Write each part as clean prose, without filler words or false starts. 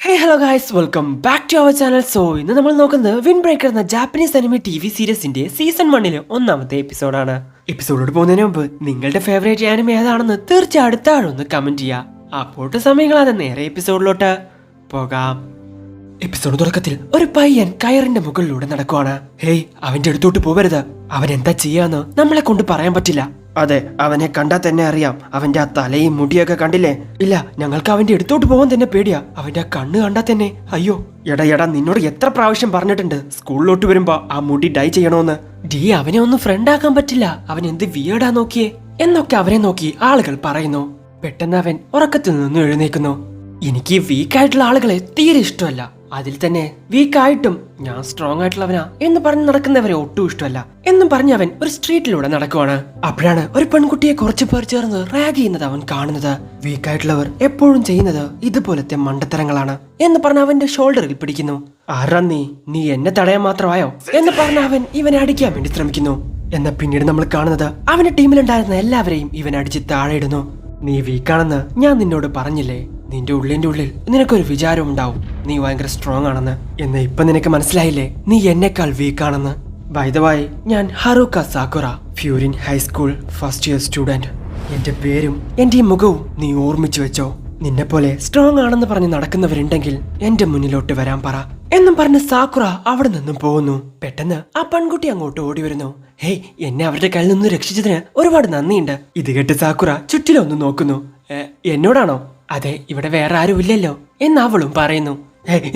Hey hello guys, welcome back to our channel. So ഇന്ന് നമ്മൾ നോക്കുന്നത് വിൻ ബ്രേക്കർ എന്ന ജാപ്പനീസ് അനിമെ TV സീരീസിന്റെ സീസൺ 1 ഒന്നാമത്തെ എപ്പിസോഡാണ്. എപ്പിസോഡോട് പോകുന്നതിന് മുമ്പ് നിങ്ങളുടെ ഫേവറേറ്റ് ആനിമെ ഏതാണെന്ന് തീർച്ചയായും താഴെ ഒന്ന് കമന്റ് ചെയ്യുക. അപ്പോട്ട് സമയങ്ങളാതെ നേരെ എപ്പിസോഡിലോട്ട് പോകാം. എപ്പിസോഡ് തുടക്കത്തിൽ ഒരു പയ്യൻ കയറിന്റെ മുകളിലൂടെ നടക്കുവാണ്. ഹേയ്, അവന്റെ അടുത്തോട്ട് പോവരുത്. അവൻ എന്താ ചെയ്യാന്ന് നമ്മളെ കൊണ്ട് പറയാൻ പറ്റില്ല. അതെ, അവനെ കണ്ടാൽ തന്നെ അറിയാം. അവന്റെ ആ തലയും മുടിയൊക്കെ കണ്ടില്ലേ? ഇല്ല, ഞങ്ങൾക്ക് അവന്റെ അടുത്തോട്ട് പോകാൻ തന്നെ പേടിയാ. അവന്റെ ആ കണ്ണ് കണ്ടാൽ തന്നെ അയ്യോ. എടാ നിന്നോട് എത്ര പ്രാവശ്യം പറഞ്ഞിട്ടുണ്ട് സ്കൂളിലോട്ട് വരുമ്പോ ആ മുടി ഡൈ ചെയ്യണോന്ന്. അവനെ ഒന്നും ഫ്രണ്ട് ആക്കാൻ പറ്റില്ല. അവൻ എന്ത് വിയേർഡാ നോക്കിയേ എന്നൊക്കെ അവനെ നോക്കി ആളുകൾ പറയുന്നു. പെട്ടെന്ന് അവൻ ഉറക്കത്തിൽ നിന്നും എഴുന്നേക്കുന്നു. എനിക്ക് വീക്കായിട്ടുള്ള ആളുകളെ തീരെ ഇഷ്ടമല്ല. അതിൽ തന്നെ വീക്കായിട്ടും ഞാൻ സ്ട്രോങ് ആയിട്ടുള്ളവനാ എന്ന് പറഞ്ഞ് നടക്കുന്നവരെ ഒട്ടും ഇഷ്ടമല്ല എന്നും പറഞ്ഞ് അവൻ ഒരു സ്ട്രീറ്റിലൂടെ നടക്കുവാണ്. അപ്പോഴാണ് ഒരു പെൺകുട്ടിയെ കുറച്ചു പേർ ചേർന്ന് റാഗ് ചെയ്യുന്നത് അവൻ കാണുന്നത്. വീക്കായിട്ടുള്ളവർ എപ്പോഴും ചെയ്യുന്നത് ഇതുപോലത്തെ മണ്ടത്തരങ്ങളാണ് എന്ന് പറഞ്ഞ് അവന്റെ ഷോൾഡറിൽ പിടിക്കുന്നു. ആരാ നീ എന്നെ തടയാൻ മാത്രമായോ എന്ന് പറഞ്ഞ അവൻ ഇവനെ അടിക്കാൻ വേണ്ടി ശ്രമിക്കുന്നു. എന്നാൽ പിന്നീട് നമ്മൾ കാണുന്നത് അവന്റെ ടീമിലുണ്ടായിരുന്ന എല്ലാവരെയും ഇവൻ അടിച്ച് താഴെ ഇടുന്നു. നീ വീക്കാണെന്ന് ഞാൻ നിന്നോട് പറഞ്ഞില്ലേ? നിന്റെ ഉള്ളിൽ നിനക്കൊരു വിചാരം ഉണ്ടാവും നീ ഭയങ്കര സ്ട്രോങ് ആണെന്ന്. എന്ന് ഇപ്പൊ നിനക്ക് മനസ്സിലായില്ലേ നീ എന്നെക്കാൾ വീക്കാണെന്ന്. ബൈ ദ വേ, ഞാൻ ഹറുക സാക്കുറ, ഫ്യൂരിൻ ഹൈസ്കൂൾ ഫസ്റ്റ് ഇയർ സ്റ്റുഡന്റ്. എന്റെ പേരും എന്റെ ഈ മുഖവും നീ ഓർമ്മിച്ചു വെച്ചോ. നിന്നെ പോലെ സ്ട്രോങ് ആണെന്ന് പറഞ്ഞ് നടക്കുന്നവരുണ്ടെങ്കിൽ എന്റെ മുന്നിലോട്ട് വരാൻ പറ എന്നും പറഞ്ഞ് സാക്കുറ അവിടെ നിന്നും പോകുന്നു. പെട്ടെന്ന് ആ പെൺകുട്ടി അങ്ങോട്ട് ഓടി വരുന്നു. ഹേയ്, എന്നെ അവരുടെ കയ്യിൽ നിന്ന് രക്ഷിച്ചതിന് ഒരുപാട് നന്ദിയുണ്ട്. ഇത് കേട്ട് സാക്കുറ ചുറ്റിലൊന്ന് നോക്കുന്നു. എന്നോടാണോ? അതെ, ഇവിടെ വേറെ ആരും ഇല്ലല്ലോ എന്ന് അവളും പറയുന്നു.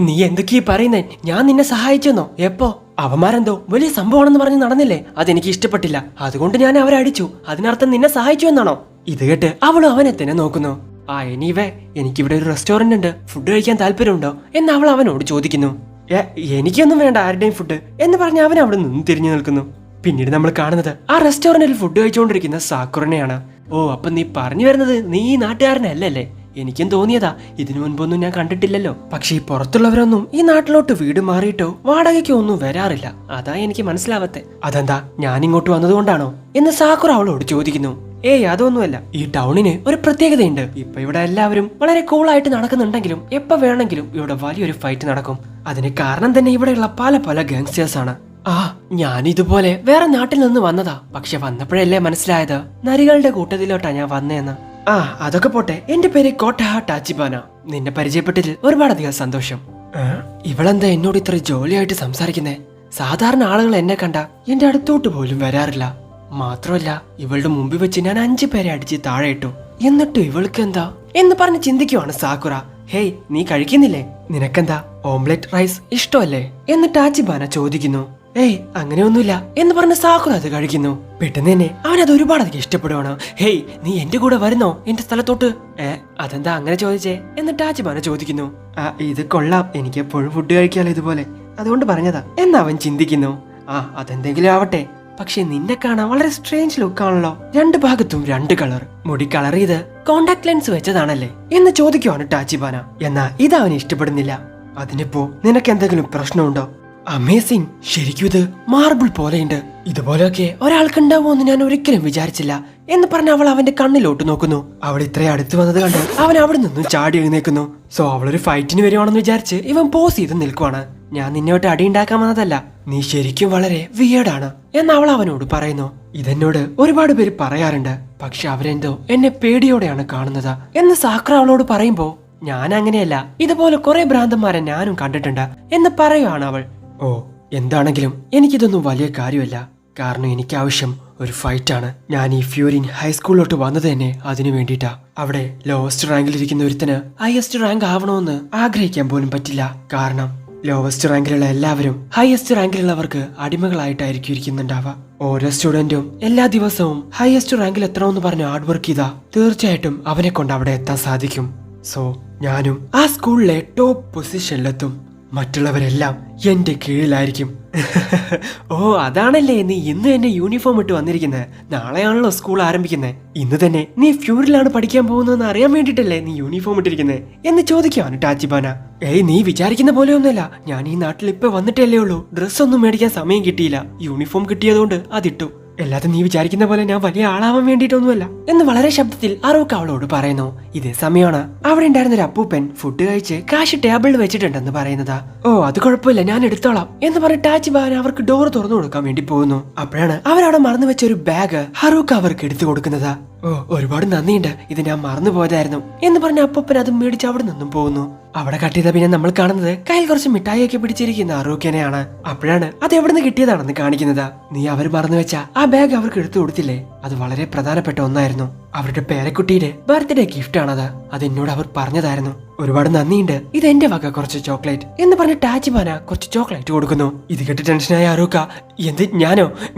നീ എന്തൊക്കെയാ പറയുന്നേ? ഞാൻ നിന്നെ സഹായിച്ചെന്നോ? എപ്പോ? അവന്മാരെന്തോ വലിയ സംഭവമാണെന്ന് പറഞ്ഞ് നടന്നില്ലേ? അതെനിക്ക് ഇഷ്ടപ്പെട്ടില്ല, അതുകൊണ്ട് ഞാൻ അവരെ അടിച്ചു. അതിനർത്ഥം നിന്നെ സഹായിച്ചു എന്നാണോ? ഇത് കേട്ട് അവളും അവനെ തന്നെ നോക്കുന്നു. എനിവേ, എനിക്കിവിടെ ഒരു റെസ്റ്റോറന്റ് ഉണ്ട്, ഫുഡ് കഴിക്കാൻ താല്പര്യമുണ്ടോ എന്ന് അവൾ അവനോട് ചോദിക്കുന്നു. എനിക്കൊന്നും വേണ്ട ആരുടെയും ഫുഡ് എന്ന് പറഞ്ഞ് അവൻ അവിടെ നിന്ന് തിരിഞ്ഞു നിൽക്കുന്നു. പിന്നീട് നമ്മൾ കാണുന്നത് ആ റെസ്റ്റോറന്റിൽ ഫുഡ് കഴിച്ചുകൊണ്ടിരിക്കുന്ന സാക്കുറിനെയാണ്. ഓ, അപ്പൊ നീ പറഞ്ഞു വരുന്നത് നീ ഈ നാട്ടുകാരനല്ലേ? എനിക്കും തോന്നിയതാ, ഇതിനു മുൻപൊന്നും ഞാൻ കണ്ടിട്ടില്ലല്ലോ. പക്ഷെ ഈ പുറത്തുള്ളവരൊന്നും ഈ നാട്ടിലോട്ട് വീട് മാറിയിട്ടോ വാടകയ്ക്കോ ഒന്നും വരാറില്ല. അതാ എനിക്ക് മനസ്സിലാവത്തെ. അതെന്താ, ഞാൻ ഇങ്ങോട്ട് വന്നതുകൊണ്ടാണോ എന്ന് സാക്കുറ അവളോട് ചോദിക്കുന്നു. അതൊന്നുമല്ല, ഈ ടൗണിന് ഒരു പ്രത്യേകതയുണ്ട്. ഇപ്പൊ ഇവിടെ എല്ലാവരും വളരെ കൂളായിട്ട് നടക്കുന്നുണ്ടെങ്കിലും എപ്പോ വേണമെങ്കിലും ഇവിടെ വലിയൊരു ഫൈറ്റ് നടക്കും. അതിന് കാരണം തന്നെ ഇവിടെയുള്ള പല ഗാങ്സ്റ്റേഴ്സ് ആണ്. ഞാൻ ഇതുപോലെ വേറെ നാട്ടിൽ നിന്ന് വന്നതാ. പക്ഷെ വന്നപ്പോഴല്ലേ മനസ്സിലായത് നരികളുടെ കൂട്ടത്തിലോട്ടാ ഞാൻ വന്നേന്ന്. അതൊക്കെ പോട്ടെ, എന്റെ പേര് കോട്ടഹ ടാച്ചിബാന. നിന്നെ പരിചയപ്പെട്ടതിൽ ഒരുപാടധികം സന്തോഷം. ഇവളെന്താ എന്നോട് ഇത്ര ജോലിയായിട്ട് സംസാരിക്കുന്നേ? സാധാരണ ആളുകൾ എന്നെ കണ്ട എന്റെ അടുത്തോട്ട് പോലും വരാറില്ല. മാത്രമല്ല, ഇവളുടെ മുമ്പിൽ വെച്ച് ഞാൻ 5 പേരെ അടിച്ച് താഴെ ഇട്ടു. എന്നിട്ട് ഇവൾക്ക് എന്താ എന്ന് പറഞ്ഞ് ചിന്തിക്കുവാണ് സാക്കുറ. ഹേയ്, നീ കഴിക്കുന്നില്ലേ? നിനക്കെന്താ ഓംലെറ്റ് റൈസ് ഇഷ്ടമല്ലേ എന്ന് ടാച്ചിബാന ചോദിക്കുന്നു. അങ്ങനെയൊന്നുമില്ല എന്ന് പറഞ്ഞ സാക്കുറ അത് കഴിക്കുന്നു. പെട്ടെന്ന് തന്നെ അവനത് ഒരുപാടധികം ഇഷ്ടപ്പെടുവാണ്. ഹേയ്, നീ എന്റെ കൂടെ വരുന്നോ എന്റെ സ്ഥലത്തോട്ട്? അതെന്താ അങ്ങനെ ചോദിച്ചേ എന്ന് ടാച്ചിബാന ചോദിക്കുന്നു. ഇത് കൊള്ളാം, എനിക്ക് എപ്പോഴും ഫുഡ് കഴിക്കാലോ ഇതുപോലെ, അതുകൊണ്ട് പറഞ്ഞതാ എന്ന് അവൻ ചിന്തിക്കുന്നു. അതെന്തെങ്കിലും ആവട്ടെ, പക്ഷെ നിന്നെ കാണാൻ വളരെ സ്ട്രേഞ്ച് ലുക്ക് ആണല്ലോ. 2 ഭാഗത്തും 2 കളർ. മുടി കളർ ചെയ്ത് കോണ്ടാക്ട് ലെൻസ് വെച്ചതാണല്ലേ എന്ന് ചോദിക്കുവാണ് ടാച്ചിബാന. എന്നാ ഇത് അവന് ഇഷ്ടപ്പെടുന്നില്ല. അതിനിപ്പോ നിനക്ക് എന്തെങ്കിലും പ്രശ്നമുണ്ടോ? അമേസിംഗ്, ശരിക്കും ഇത് മാർബിൾ പോലെയുണ്ട്. ഇതുപോലെയൊക്കെ ഒരാൾക്കുണ്ടാവുമെന്ന് ഞാൻ ഒരിക്കലും വിചാരിച്ചില്ല എന്ന് പറഞ്ഞ അവൾ അവന്റെ കണ്ണിലോട്ട് നോക്കുന്നു. അവൾ ഇത്രയും അടുത്ത് വന്നത് കണ്ട് അവൻ അവിടെ നിന്നും ചാടി എഴുന്നേക്കുന്നു. സോ അവളൊരു ഫൈറ്റിന് വരുവാണെന്ന് വിചാരിച്ച് ഇവൻ പോസ് ചെയ്ത് നിൽക്കുവാണ്. ഞാൻ നിന്നോട്ട് അടി ഉണ്ടാക്കാൻ വന്നതല്ല, നീ ശരിക്കും വളരെ വിയേർഡാണ് എന്ന് അവൾ അവനോട് പറയുന്നു. ഇതെന്നോട് ഒരുപാട് പേര് പറയാറുണ്ട്, പക്ഷെ അവരെന്തോ എന്നെ പേടിയോടെയാണ് കാണുന്നത് എന്ന് സാക്ര അവളോട് പറയുമ്പോ, ഞാൻ അങ്ങനെയല്ല, ഇതുപോലെ കുറെ ഭ്രാന്തന്മാരെ ഞാനും കണ്ടിട്ടുണ്ട് എന്ന് പറയുവാണ് അവൾ. എന്താണെങ്കിലും എനിക്കിതൊന്നും വലിയ കാര്യമല്ല, കാരണം എനിക്ക് ആവശ്യം ഒരു ഫൈറ്റാണ്. ഞാൻ ഈ ഫ്യൂരിൻ ഹൈസ്കൂളിലോട്ട് വന്നത് തന്നെ അതിനു വേണ്ടിയിട്ടാ. അവിടെ ലോവസ്റ്റ് റാങ്കിലിരിക്കുന്ന ഒരുത്തന് ഹയസ്റ്റ് റാങ്ക് ആവണമെന്ന് ആഗ്രഹിക്കാൻ പോലും പറ്റില്ല. കാരണം ലോവസ്റ്റ് റാങ്കിലുള്ള എല്ലാവരും ഹയസ്റ്റ് റാങ്കിലുള്ളവർക്ക് അടിമകളായിട്ടായിരിക്കും ഇരിക്കുന്നുണ്ടാവുക. ഓരോ സ്റ്റുഡന്റും എല്ലാ ദിവസവും ഹയസ്റ്റ് റാങ്കിൽ എത്തണമെന്ന് പറഞ്ഞ് ഹാർഡ് വർക്ക് ചെയ്താ തീർച്ചയായിട്ടും അവനെ കൊണ്ട് അവിടെ എത്താൻ സാധിക്കും. സോ ഞാനും ആ സ്കൂളിലെ ടോപ്പ് പൊസിഷനിലെത്തും. മറ്റുള്ളവരെല്ലാം എന്റെ കീഴിലായിരിക്കും. അതാണല്ലേ നീ ഇന്ന് എന്നെ യൂണിഫോം ഇട്ട് വന്നിരിക്കുന്നത്? നാളെയാണല്ലോ സ്കൂൾ ആരംഭിക്കുന്നത്. ഇന്ന് തന്നെ നീ ഫ്യൂരിലാണ് പഠിക്കാൻ പോകുന്നതെന്ന് അറിയാൻ വേണ്ടിട്ടല്ലേ നീ യൂണിഫോം ഇട്ടിരിക്കുന്നത് എന്ന് ചോദിക്കുവാണ് ടാച്ചിബാന. നീ വിചാരിക്കുന്ന പോലെയൊന്നുമല്ല, ഞാൻ ഈ നാട്ടിൽ ഇപ്പൊ വന്നിട്ടല്ലേ ഉള്ളൂ. ഡ്രസ്സൊന്നും മേടിക്കാൻ സമയം കിട്ടിയില്ല, യൂണിഫോം കിട്ടിയതുകൊണ്ട് അതിട്ടു. അല്ലാതെ നീ വിചാരിക്കുന്ന പോലെ ഞാൻ വലിയ ആളാവാൻ വേണ്ടിയിട്ടൊന്നുമല്ല എന്ന് വളരെ ശബ്ദത്തിൽ അറൂക്ക അവളോട് പറയുന്നു. ഇതേ സമയമാണ് അവിടെ ഉണ്ടായിരുന്ന ഒരു അപ്പൂപ്പൻ ഫുഡ് കഴിച്ച് കാശ് ടേബിളിൽ വെച്ചിട്ടുണ്ടെന്ന് പറയുന്നതാ. ഓ അത് കുഴപ്പമില്ല, ഞാൻ എടുത്തോളാം എന്ന് പറഞ്ഞ് ടാച്ചിബാന അവർക്ക് ഡോർ തുറന്നു കൊടുക്കാൻ വേണ്ടി പോകുന്നു. അപ്പോഴാണ് അവരവിടെ മറന്നു വെച്ച ഒരു ബാഗ് ഹറൂക്ക അവർക്ക് എടുത്തു കൊടുക്കുന്നതാ. ഓ ഒരുപാട് നന്ദിയുണ്ട്, ഇത് ഞാൻ മറന്നു പോയതായിരുന്നു എന്ന് പറഞ്ഞ അപ്പൂപ്പൻ അത് മേടിച്ച് അവിടെ നിന്നും പോകുന്നു. അവിടെ കട്ട് ചെയ്ത പിന്നെ നമ്മൾ കാണുന്നത് കയ്യിൽ കുറച്ച് മിഠായിയൊക്കെ പിടിച്ചിരിക്കുന്ന ഹറൂക്കനെയാണ്. അപ്പോഴാണ് അത് എവിടെ നിന്ന് കിട്ടിയതാണെന്ന് കാണിക്കുന്നത്. നീ അവർ മറന്നു വെച്ച ആ ബാഗ് അവർക്ക് എടുത്തു കൊടുത്തില്ലേ, അത് വളരെ പ്രധാനപ്പെട്ട ഒന്നായിരുന്നു. അവരുടെ പേരക്കുട്ടിയുടെ ബർത്ത്ഡേ ഗിഫ്റ്റ് ആണത്. അത് എന്നോട് അവർ പറഞ്ഞതായിരുന്നു. ഒരുപാട് നന്ദിയുണ്ട്, ഇത് എന്റെ വക കുറച്ച് ചോക്ലേറ്റ് എന്ന് പറഞ്ഞ് ടാച്ചിബാന കുറച്ച് ചോക്ലേറ്റ് കൊടുക്കുന്നു. ഇത് കേട്ട് ടെൻഷനായ ഹറൂക്ക, എന്ത്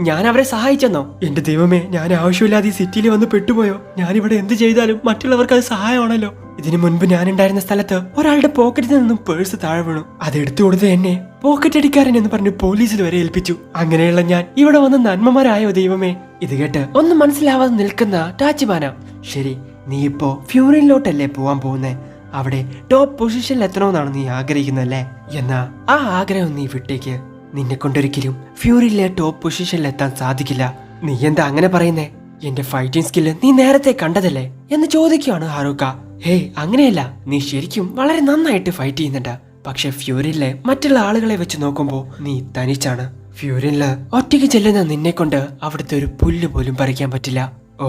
ഞാൻ അവരെ സഹായിച്ചെന്നോ? എന്റെ ദൈവമേ, ഞാൻ ആവശ്യമില്ലാതെ ഈ സിറ്റിയിൽ വന്ന് പെട്ടുപോയോ? ഞാനിവിടെ എന്ത് ചെയ്താലും മറ്റുള്ളവർക്ക് അത് സഹായമാണല്ലോ. ഇതിനു മുൻപ് ഞാൻ ഉണ്ടായിരുന്ന സ്ഥലത്ത് ഒരാളുടെ പോക്കറ്റിൽ നിന്നും പേഴ്സ് താഴെ വീണു. അത് എടുത്തു കൊടുത്ത് എന്നെ പോക്കറ്റ് അടിക്കാരൻ എന്ന് പറഞ്ഞ് പോലീസിൽ വരെ ഏൽപ്പിച്ചു. അങ്ങനെയുള്ള ഞാൻ ഇവിടെ വന്ന് നന്മമാരായോ ദൈവമേ? ഇത് കേട്ട് ഒന്നും മനസ്സിലാവാതെ നിൽക്കുന്ന ടാച്ചിബാന, ശരി നീ ഇപ്പോ ഫ്യൂറിനിലോട്ടല്ലേ പോവാൻ പോകുന്നേ? അവിടെ ടോപ്പ് പൊസിഷനിൽ എത്തണമെന്നാണ് നീ ആഗ്രഹിക്കുന്നല്ലേ? എന്നാ ആ ആഗ്രഹം നീ വിട്ടേക്ക്. നിന്നെ കൊണ്ടൊരിക്കലും ഫ്യൂറിനിലെ ടോപ്പ് പൊസിഷനിൽ എത്താൻ സാധിക്കില്ല. നീ എന്താ അങ്ങനെ പറയുന്നേ? എന്റെ ഫൈറ്റിംഗ് സ്കില്ല് നീ നേരത്തെ കണ്ടതല്ലേ എന്ന് ചോദിക്കുകയാണ് ഹറൂക്ക. ഹേയ് അങ്ങനെയല്ല, നീ ശരിക്കും വളരെ നന്നായിട്ട് ഫൈറ്റ് ചെയ്യുന്നുണ്ട്. പക്ഷെ ഫ്യൂറിനിലെ മറ്റുള്ള ആളുകളെ വെച്ച് നോക്കുമ്പോ നീ തനിച്ചാണ്. ഫ്യൂറിനില് ഒറ്റയ്ക്ക് ചെല്ലുന്ന നിന്നെ കൊണ്ട് അവിടുത്തെ ഒരു പുല്ല് പോലും പറിക്കാൻ പറ്റില്ല. ഓ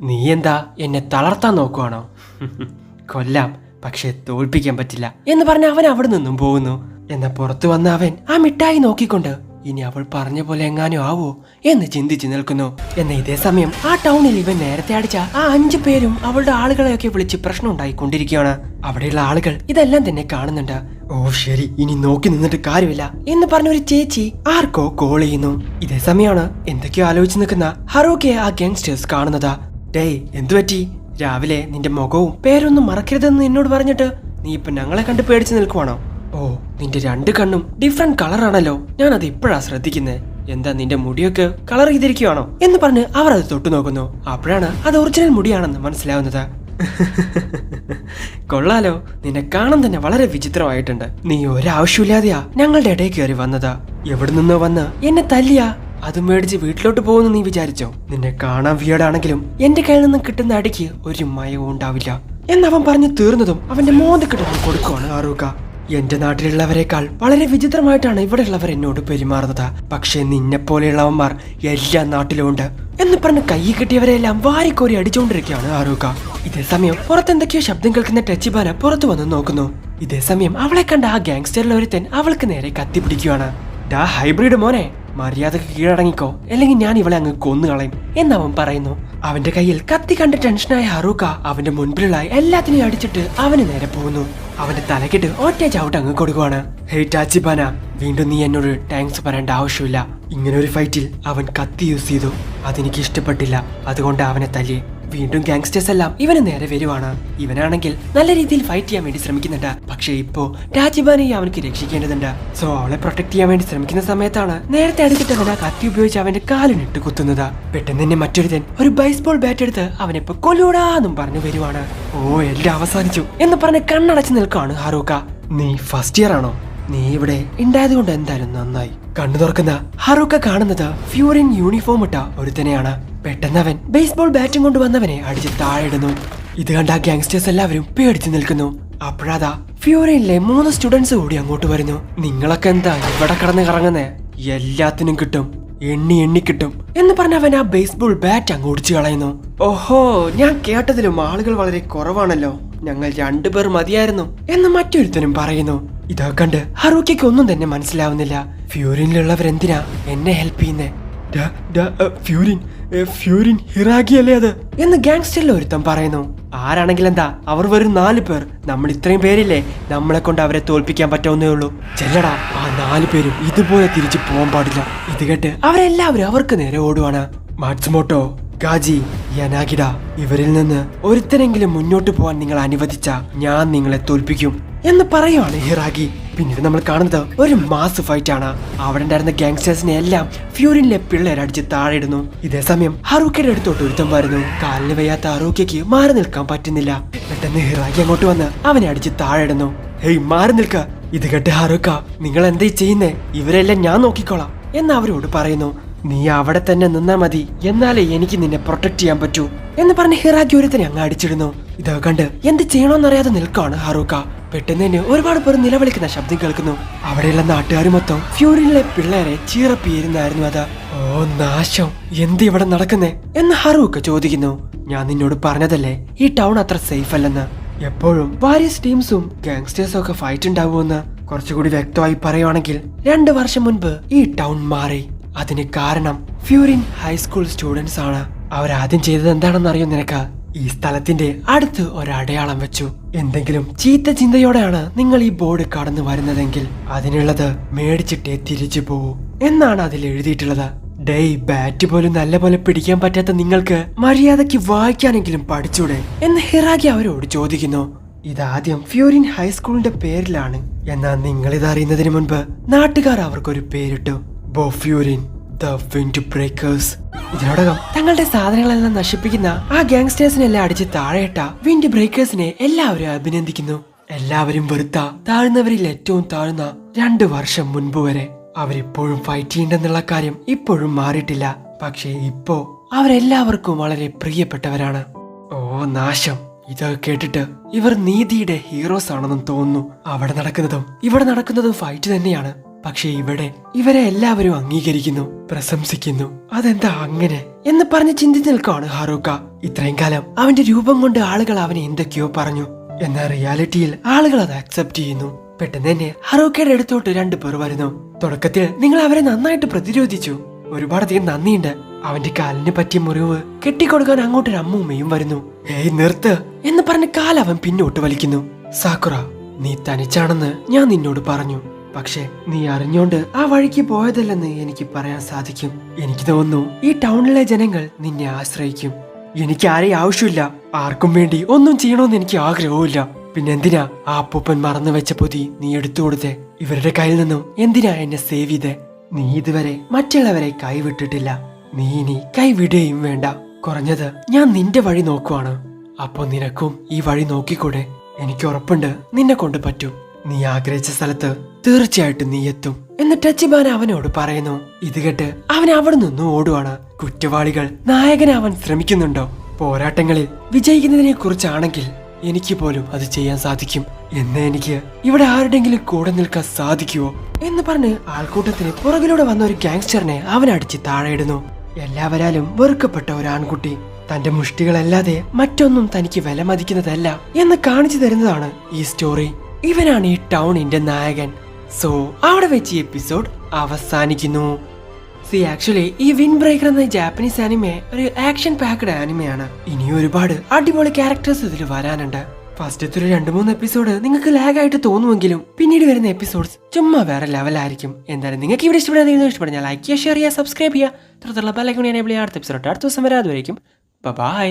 നീ എന്താ എന്നെ തളർത്താൻ നോക്കുവാണോ? കൊല്ലാം, പക്ഷെ തോൽപ്പിക്കാൻ പറ്റില്ല എന്ന് പറഞ്ഞ അവൻ അവിടെ നിന്നും പോകുന്നു. എന്നാ പുറത്തു വന്ന അവൻ ആ മിഠായി നോക്കിക്കൊണ്ട് ഇനി അവൾ പറഞ്ഞ പോലെ എങ്ങാനും ആവോ എന്ന് ചിന്തിച്ചു നിൽക്കുന്നു. എന്നാൽ ഇതേ സമയം ആ ടൗണിൽ ഇവൻ നേരത്തെ അടിച്ച ആ 5 പേരും അവളുടെ ആളുകളെയൊക്കെ വിളിച്ച് പ്രശ്നം ഉണ്ടായിക്കൊണ്ടിരിക്കുകയാണ്. അവിടെയുള്ള ആളുകൾ ഇതെല്ലാം തന്നെ കാണുന്നുണ്ട്. ഓ ശരി, ഇനി നോക്കി നിന്നിട്ട് കാര്യമില്ല എന്ന് പറഞ്ഞ ഒരു ചേച്ചി ആർക്കോ കോൾ ചെയ്യുന്നു. ഇതേ സമയമാണ് എന്തൊക്കെയോ ആലോചിച്ച് നിൽക്കുന്ന ഹറൂക്കയെ ആ ഗാങ്സ്റ്റേഴ്സ് കാണുന്നതാ. ഡേയ് എന്തുപറ്റി? രാവിലെ നിന്റെ മുഖവും പേരൊന്നും മറക്കരുതെന്ന് എന്നോട് പറഞ്ഞിട്ട് നീ ഇപ്പൊ ഞങ്ങളെ കണ്ട് പേടിച്ച് നിൽക്കുവാണോ? ഓ നിന്റെ 2 കണ്ണും ഡിഫറെന്റ് കളറാണല്ലോ, ഞാൻ അത് ഇപ്പോഴാ ശ്രദ്ധിക്കുന്നേ. എന്താ നിന്റെ മുടിയൊക്കെ കളർ ചെയ്തിരിക്കുവാണോ എന്ന് പറഞ്ഞ് അവർ അത് തൊട്ടു നോക്കുന്നു. അപ്പോഴാണ് അത് ഒറിജിനൽ മുടിയാണെന്ന് മനസ്സിലാവുന്നത്. കൊള്ളാലോ, നിന്നെ കാണാൻ തന്നെ വളരെ വിചിത്രമായിട്ടുണ്ട്. നീ ഒരാവശ്യമില്ലാതെയാ ഞങ്ങളുടെ ഇടയിൽ കയറി വന്നതാ. എവിടെ നിന്നോ വന്ന് എന്നെ തല്ലിയാ അത് മേടിച്ച് വീട്ടിലോട്ട് പോകുന്നു നീ വിചാരിച്ചോ? നിന്നെ കാണാൻ വിയേഡാണെങ്കിലും എന്റെ കയ്യിൽ നിന്ന് കിട്ടുന്ന അടിക്ക് ഒരു മയവും ഉണ്ടാവില്ല എന്നവൻ പറഞ്ഞു തീർന്നതും അവന്റെ മോന്തക്കിട്ട് കൊടുക്കുവാണ് ഹറൂക്ക. എന്റെ നാട്ടിലുള്ളവരെക്കാൾ വളരെ വിചിത്രമായിട്ടാണ് ഇവിടെയുള്ളവർ എന്നോട് പെരുമാറുന്നത്. പക്ഷെ നിന്നെ പോലെയുള്ളവന്മാർ എല്ലാ നാട്ടിലും ഉണ്ട് എന്ന് പറഞ്ഞ് കൈ കിട്ടിയവരെല്ലാം വാരിക്കോരി അടിച്ചുകൊണ്ടിരിക്കുകയാണ് ഹറൂക്ക. ഇതേ സമയം പുറത്തെന്തൊക്കെയോ ശബ്ദം കേൾക്കുന്ന ടാച്ചിബാന പുറത്തു വന്ന് നോക്കുന്നു. ഇതേ സമയം അവളെ കണ്ട ആ ഗാങ്സ്റ്ററിൽ ഒരുത്തൻ അവൾക്ക് നേരെ കത്തിപ്പിടിക്കുകയാണ്. ഡാ ഹൈബ്രിഡ് മോനെ, മര്യാദക്ക് കീഴടങ്ങിക്കോ, അല്ലെങ്കിൽ ഞാൻ ഇവളെ അങ്ങ് കൊന്നുകളയും എന്നവൻ പറയുന്നു. അവന്റെ കയ്യിൽ കത്തി കണ്ട് ടെൻഷനായ ഹറൂക്ക അവന്റെ മുൻപിലുള്ള എല്ലാത്തിനെയും അടിച്ചിട്ട് അവന് നേരെ പോകുന്നു. അവന്റെ തലക്കിട്ട് ഒറ്റ ചവിട്ട് അങ്ങ് കൊടുക്കുവാണ്. ഹേയ് ടാച്ചിബാന, വീണ്ടും നീ എന്നോട് താങ്ക്സ് പറയേണ്ട ആവശ്യമില്ല. ഇങ്ങനെ ഒരു ഫൈറ്റിൽ അവൻ കത്തി യൂസ് ചെയ്തു, അതെനിക്ക് ഇഷ്ടപ്പെട്ടില്ല. അതുകൊണ്ട് അവനെ തല്ലി. വീണ്ടും ഗാങ്സ്റ്റേഴ്സ് എല്ലാം ഇവന് നേരെ വരുവാണ്. ഇവനാണെങ്കിൽ നല്ല രീതിയിൽ ഫൈറ്റ് ചെയ്യാൻ വേണ്ടി ശ്രമിക്കുന്നുണ്ട്. പക്ഷെ ഇപ്പോ ടാച്ചിബാനയെ അവനക്ക് രക്ഷിക്കേണ്ടതുണ്ട്. സോ അവളെ പ്രൊട്ടക്ട് ചെയ്യാൻ വേണ്ടി ശ്രമിക്കുന്ന സമയത്താണ് നേരത്തെ അടുത്തിട്ട് അവൻ ആ കത്തി ഉപയോഗിച്ച് അവന്റെ കാലിനിട്ട് കുത്തുന്നത്. പെട്ടെന്ന് തന്നെ മറ്റൊരുത്തൻ ഒരു ബേസ്ബോൾ ബാറ്റ് എടുത്ത് അവനിപ്പോ കൊല്ലൂടാന്നും പറഞ്ഞു വരുവാണ്. ഓ എല്ലാം അവസാനിച്ചു എന്ന് പറഞ്ഞ് കണ്ണടച്ച് നിൽക്കാണ് ഹറൂക്ക. നീ ഫസ്റ്റ് ഇയർ ആണോ? നീ ഇവിടെ ഉണ്ടായത് കൊണ്ട് എന്തായാലും നന്നായി. കണ്ണു തുറക്കുന്ന ഹറൂക്ക കാണുന്നത് ഫ്യൂറിൻ യൂണിഫോം ഇട്ട ഒരുത്തനെയാണ്. പെട്ടെന്ന് അവൻ ബേസ്ബോൾ ബാറ്റും കൊണ്ട് വന്നവനെ അടിച്ച് താഴെയിടുന്നു. ഇത് കണ്ട ആ ഗാങ്സ്റ്റേഴ്സ് എല്ലാവരും പേടിച്ചു നിൽക്കുന്നു. അപ്പോഴാ ഫ്യൂറിനിലെ 3 സ്റ്റുഡൻസ് കൂടി അങ്ങോട്ട് വരുന്നു. നിങ്ങളൊക്കെ എന്താ ഇവിടെ കിടന്ന് കറങ്ങുന്നേ? എല്ലാത്തിനും കിട്ടും, എണ്ണി കിട്ടും എന്ന് പറഞ്ഞ അവൻ ആ ബേസ്ബോൾ ബാറ്റ് അങ്ങ് ഒടിച്ചു കളയുന്നു. ഓഹോ, ഞാൻ കേട്ടതിലും ആളുകൾ വളരെ കുറവാണല്ലോ, ഞങ്ങൾ 2 പേർ മതിയായിരുന്നു എന്ന് മറ്റൊരുത്തനും പറയുന്നു. ഇതാ കണ്ട് ഹറൂക്കയ്ക്ക് ഒന്നും തന്നെ മനസ്സിലാവുന്നില്ല. ഫ്യൂറിനിലുള്ളവരെന്തിനാ എന്നെ ഹെൽപ്പ് ചെയ്യുന്നേ? ഫ്യൂരിൻ ഹിറാഗി അല്ലേ അത് എന്ന് ഗാങ്സ്റ്ററിൽ ഒരുത്തൻ പറയുന്നു. ആരാണെങ്കിൽ എന്താ, അവർ വരും 4 പേർ. നമ്മൾ ഇത്രയും പേരില്ലേ, നമ്മളെ കൊണ്ട് അവരെ തോൽപ്പിക്കാൻ പറ്റാവുന്നേ ഉള്ളൂ. ചെല്ലടാ, ആ 4 പേരും ഇതുപോലെ തിരിച്ചു പോകാൻ പാടില്ല. ഇത് കേട്ട് അവരെല്ലാവരും അവർക്ക് നേരെ ഓടുവാണ്. മാറ്റ്സുമോട്ടോ, ഗാജി, യനാഗിഡ, ഇവരിൽ നിന്ന് ഒരുത്തരെങ്കിലും മുന്നോട്ട് പോകാൻ നിങ്ങൾ അനുവദിച്ച ഞാൻ നിങ്ങളെ തോൽപ്പിക്കും എന്ന് പറയുവാണ് ഹിറാഗി. പിന്നീട് നമ്മൾ കാണുന്നത് ഒരു മാസ് ഫൈറ്റ് ആണ്. അവിടെ ഉണ്ടായിരുന്ന ഗാങ്സ്റ്റേഴ്സിനെ എല്ലാം ഫ്യൂരിനിലെ പിള്ളേരടിച്ച് താഴെ ഇടുന്നു. ഇതേ സമയം ഹറൂക്കയുടെ അടുത്തോട്ട് ഒരുത്തം വരുന്നു. കാലിന് വയ്യാത്ത ഹറൂക്കയ്ക്ക് മാറി നിൽക്കാൻ പറ്റുന്നില്ല. പെട്ടെന്ന് ഹിറാഗി അങ്ങോട്ട് വന്ന് അവനെ അടിച്ച് താഴെ ഇടുന്നു. ഹേയ് മാറി നിൽക്ക. ഇത് കേട്ട് ഹറൂക്ക, നിങ്ങൾ എന്താ ചെയ്യുന്നേ? ഇവരെല്ലാം ഞാൻ നോക്കിക്കോളാം എന്ന് അവരോട് പറയുന്നു. നീ അവിടെ തന്നെ നിന്നാ മതി, എന്നാലേ എനിക്ക് നിന്നെ പ്രൊട്ടക്ട് ചെയ്യാൻ പറ്റൂ എന്ന് പറഞ്ഞ് ഹിറാഗി ഒരുത്തനെ അങ്ങ് അടിച്ചിടുന്നു. ഇത് കണ്ട് എന്ത് ചെയ്യണമെന്നറിയാതെ നിൽക്കാണ് ഹാറൂക്ക. പെട്ടെന്ന് തന്നെ ഒരുപാട് പേർ നിലവിളിക്കുന്ന ശബ്ദം കേൾക്കുന്നു. അവിടെയുള്ള നാട്ടുകാർ മൊത്തം ഫ്യൂരിനിലെ പിള്ളേരെ ചീറപ്പിയിരുന്നായിരുന്നു അത്. ഓ നാശം, എന്ത് ഇവിടെ നടക്കുന്നേ എന്ന് ഹാറൂക്ക ചോദിക്കുന്നു. ഞാൻ നിന്നോട് പറഞ്ഞതല്ലേ ഈ ടൗൺ അത്ര സേഫ് അല്ലെന്ന്. എപ്പോഴും വാരിയസ് ടീംസും ഗാങ്സ്റ്റേഴ്സും ഒക്കെ ഫൈറ്റ് ഉണ്ടാവുമെന്ന്. കുറച്ചുകൂടി വ്യക്തമായി പറയുവാണെങ്കിൽ 2 വർഷം മുൻപ് ഈ ടൗൺ മാറി. അതിന് കാരണം ഫ്യൂരിൻ ഹൈസ്കൂൾ സ്റ്റുഡൻസ് ആണ്. അവരാദ്യം ചെയ്തത് എന്താണെന്ന് അറിയോ നിനക്ക്? ഈ സ്ഥലത്തിന്റെ അടുത്ത് ഒരടയാളം വെച്ചു. എന്തെങ്കിലും ചീത്ത ചിന്തയോടെയാണ് നിങ്ങൾ ഈ ബോർഡ് കടന്നു വരുന്നതെങ്കിൽ അതിനുള്ളത് മേടിച്ചിട്ടേ തിരിച്ചു പോവൂ എന്നാണ് അതിൽ എഴുതിയിട്ടുള്ളത്. ഡേയ്, ബാറ്റ് പോലും നല്ലപോലെ പിടിക്കാൻ പറ്റാത്ത നിങ്ങൾക്ക് മര്യാദയ്ക്ക് വായിക്കാനെങ്കിലും പഠിച്ചൂടെ എന്ന് ഹിറാഗി അവരോട് ചോദിക്കുന്നു. ഇതാദ്യം ഫ്യൂരിൻ ഹൈസ്കൂളിന്റെ പേരിലാണ്. എന്നാൽ നിങ്ങൾ ഇതറിയുന്നതിന് മുൻപ് നാട്ടുകാർ അവർക്കൊരു പേരിട്ടു, ബോഫ്യൂരിൻ ദ വിൻഡ് ബ്രേക്കേഴ്സ്. ഇതിനോടകം തങ്ങളുടെ സാധനങ്ങളെല്ലാം നശിപ്പിക്കുന്ന ആ ഗാങ്സ്റ്റേഴ്സിനെല്ലാം അടിച്ച് താഴെയിട്ട വിൻഡ് ബ്രേക്കേഴ്സിനെ എല്ലാവരും അഭിനന്ദിക്കുന്നു. എല്ലാവരും വെറുത്ത താഴ്ന്നവരിൽ ഏറ്റവും താഴ്ന്ന 2 വർഷം മുൻപ് വരെ അവരിപ്പോഴും ഫൈറ്റ് ചെയ്യണ്ടെന്നുള്ള കാര്യം ഇപ്പോഴും മാറിയിട്ടില്ല. പക്ഷേ ഇപ്പോ അവരെല്ലാവർക്കും വളരെ പ്രിയപ്പെട്ടവരാണ്. ഓ നാശം, ഇത് കേട്ടിട്ട് ഇവർ നീതിയുടെ ഹീറോസ് ആണെന്നും തോന്നുന്നു. അവിടെ നടക്കുന്നതും ഇവിടെ നടക്കുന്നതും ഫൈറ്റ് തന്നെയാണ്. പക്ഷെ ഇവിടെ ഇവരെ എല്ലാവരും അംഗീകരിക്കുന്നു, പ്രശംസിക്കുന്നു. അതെന്താ അങ്ങനെ എന്ന് പറഞ്ഞ് ചിന്തിച്ചു നിൽക്കാണ് ഹാറൂക്ക. ഇത്രയും കാലം അവന്റെ രൂപം കൊണ്ട് ആളുകൾ അവനെ എന്തൊക്കെയോ പറഞ്ഞു. എന്നാൽ റിയാലിറ്റിയിൽ ആളുകൾ അത് അക്സെപ്റ്റ് ചെയ്യുന്നു. പെട്ടെന്ന് തന്നെ ഹാറൂക്കയുടെ അടുത്തോട്ട് 2 പേർ വരുന്നു. തുടക്കത്തിൽ നിങ്ങൾ അവരെ നന്നായിട്ട് പ്രതിരോധിച്ചു, ഒരുപാടധികം നന്ദിയുണ്ട്. അവന്റെ കാലിന് പറ്റിയ മുറിവ് കെട്ടിക്കൊടുക്കാൻ അങ്ങോട്ടൊരു അമ്മൂമ്മയും വരുന്നു. ഏയ് നിർത്ത് എന്ന് പറഞ്ഞ് കാൽ അവൻ പിന്നോട്ട് വലിക്കുന്നു. സാക്കുറ, നീ തനിച്ചാണെന്ന് ഞാൻ നിന്നോട് പറഞ്ഞു. പക്ഷെ നീ അറിഞ്ഞോണ്ട് ആ വഴിക്ക് പോയതല്ലെന്ന് എനിക്ക് പറയാൻ സാധിക്കും. എനിക്ക് തോന്നുന്നു ഈ ടൗണിലെ ജനങ്ങൾ നിന്നെ ആശ്രയിക്കും. എനിക്ക് ആരെയും ആവശ്യമില്ല, ആർക്കും വേണ്ടി ഒന്നും ചെയ്യണമെന്ന് എനിക്ക് ആഗ്രഹവുമില്ല. പിന്നെന്തിനാ ആ അപ്പൂപ്പൻ മറന്നു വെച്ച പൊതി നീ എടുത്തു കൊടുത്തേ? ഇവരുടെ കയ്യിൽ നിന്നും എന്തിനാ എന്നെ സേവ് ചെയ്തേ? നീ ഇതുവരെ മറ്റുള്ളവരെ കൈവിട്ടിട്ടില്ല, നീ ഇനി കൈവിടുകയും വേണ്ട. കുറഞ്ഞത് ഞാൻ നിന്റെ വഴി നോക്കുവാണ്. അപ്പൊ നിനക്കും ഈ വഴി നോക്കിക്കൂടെ? എനിക്ക് ഉറപ്പുണ്ട് നിന്നെ കൊണ്ട് പറ്റും. നീ ആഗ്രഹിച്ച സ്ഥലത്ത് തീർച്ചയായിട്ടും നീ എത്തും എന്ന് ടച്ചിബാൻ അവനോട് പറയുന്നു. ഇത് കേട്ട് അവൻ അവിടെ നിന്ന് ഓടുവാണ്. കുറ്റവാളികൾ നായകനാവാൻ ശ്രമിക്കുന്നുണ്ടോ? പോരാട്ടങ്ങളിൽ വിജയിക്കുന്നതിനെ കുറിച്ചാണെങ്കിൽ എനിക്ക് പോലും അത് ചെയ്യാൻ സാധിക്കും. എന്ന് എനിക്ക് ഇവിടെ ആരുടെങ്കിലും കൂടെ നിൽക്കാൻ സാധിക്കുവോ എന്ന് പറഞ്ഞ് ആൾക്കൂട്ടത്തിന് പുറകിലൂടെ വന്ന ഒരു ഗാങ്സ്റ്ററിനെ അവൻ അടിച്ച് താഴെയിടുന്നു. എല്ലാവരാലും വെറുക്കപ്പെട്ട ഒരു ആൺകുട്ടി തന്റെ മുഷ്ടികളല്ലാതെ മറ്റൊന്നും തനിക്ക് വില മതിക്കുന്നതല്ല എന്ന് കാണിച്ചു തരുന്നതാണ് ഈ സ്റ്റോറി. ഇവനാണ് ഈ ടൗണിന്റെ നായകൻ. സോ അവിടെ വെച്ച് ഈ എപ്പിസോഡ് അവസാനിക്കുന്നു. ആക്ച്വലി ഈ വിൻഡ് ബ്രേക്കർ എന്ന ജാപ്പനീസ് ആനിമെ ഒരു ആക്ഷൻ പാക്ഡ് ആനിമയാണ്. ഇനിയും ഒരുപാട് അടിപൊളി ക്യാരക്ടേഴ്സ് ഇതിൽ വരാനുണ്ട്. ഫസ്റ്റത്തെ ഒരു 2-3 എപ്പിസോഡ് നിങ്ങൾക്ക് ലാഗ് ആയിട്ട് തോന്നുമെങ്കിലും പിന്നീട് വരുന്ന എപ്പിസോഡ്സ് ചുമ്മാ വേറെ ലെവലായിരിക്കും. എന്തായാലും നിങ്ങൾക്ക് ഇവിടെ ഇഷ്ടപ്പെടുന്ന ലൈക്ക് ചെയ്യുക, ഷെയർ ചെയ്യുക, സബ്സ്ക്രൈബ് ചെയ്യുക. തുടർന്നുള്ള ബെൽ ഐക്കൺ എനേബിൾ ചെയ്യുക. അടുത്ത എപ്പിസോഡ് അടുത്ത ദിവസം വരെ. അതുവരെയും ബൈ.